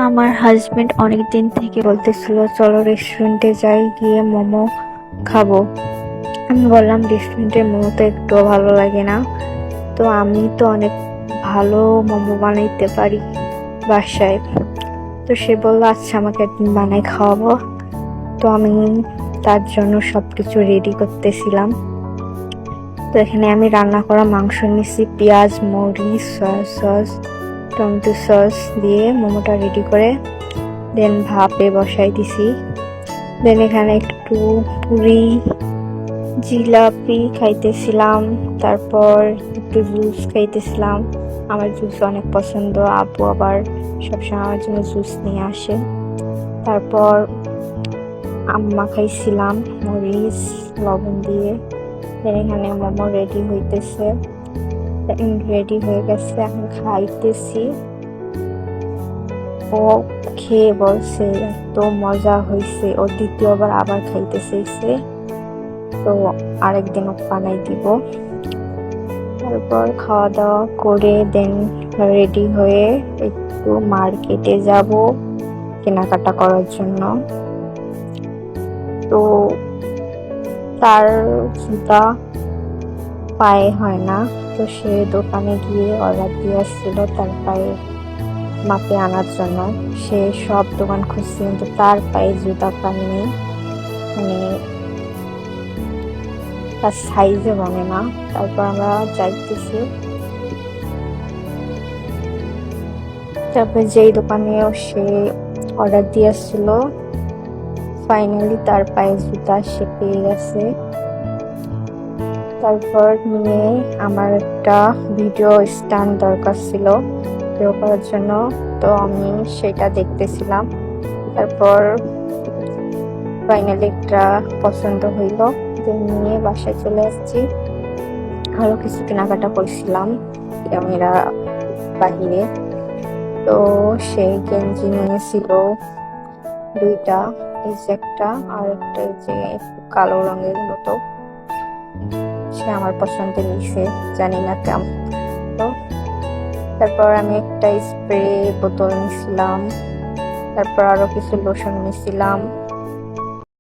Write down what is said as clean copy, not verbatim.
আমার হাজবেন্ড অনেক দিন থেকে বলতেছিল চলো রেস্টুরেন্টে যাই, গিয়ে মোমো খাবো। আমি বললাম রেস্টুরেন্টের মোমো তো একটুও ভালো লাগে না, তো আমি তো অনেক ভালো মোমো বানাইতে পারি বাসায়। তো সে বললো আচ্ছা আমাকে একদিন বানাই খাওয়াবো। তো আমি তার জন্য সবকিছু রেডি করতেছিলাম। তো এখানে আমি রান্না করা মাংস নিছি, পেঁয়াজ, মরিচ, সয়া সস, টমেটো সস দিয়ে মোমোটা রেডি করে দেন ভাপে বসাই দিছি। দেন এখানে একটু পুরি, জিলাপি খাইতেছিলাম, তারপর একটু জুস খাইতেছিলাম। আমার জুস অনেক পছন্দ, আপু আবার সবসময় আমার জন্য জুস নিয়ে আসে। তারপর আম্মা খাইছিলাম মরিচ লবণ দিয়ে। এখানে মোমো রেডি হইতেছে, রেডি হয়ে গেছে, এখন খাইতেছি। ও খেয়ে বলছে এত মজা হয়েছে, ও দ্বিতীয়বার আবার খাইতে চাইছে, তো আরেকদিনও বানাই দিব। তারপর খাওয়া দাওয়া করে দেন রেডি হয়ে একটু মার্কেটে যাব কেনাকাটা করার জন্য। তো তার জুতা পায়ে হয় না, তো সে দোকানে গিয়ে অর্ডার দিয়ে আসছিল তার পায়ে মাপে আনার জন্য। সে সব দোকান খুঁজছে কিন্তু তার পায়ে জুতা পায়নি, মানে তার সাইজে বনে না। তারপর আমরা যাইতেছি, তারপর যেই দোকানেও সে অর্ডার দিয়ে আসছিল ফাইনালি তার পায়ে জুতা সে পেয়ে গেছে। তারপর নিয়ে আমার একটা ভিডিও স্ট্যান্ড দরকার ছিল ভিডিও করার জন্য, তো আমি সেটা দেখতেছিলাম। তারপর ফাইনালি একটা পছন্দ হইল, নিয়ে বাসায় চলে আসছি। আরো কিছু কেনাকাটা করছিলাম ক্যামেরা বাহিরে। তো সে গেঞ্জি নিয়েছিল দুইটা, এই যে একটা আর একটা এই যে কালো রঙের মতো, সে আমার পছন্দের নিছে, জানি না কেমন। তো তারপর আমি একটা স্প্রে বোতল নিছিলাম, তারপর আরো কিছু লোশন নিছিলাম।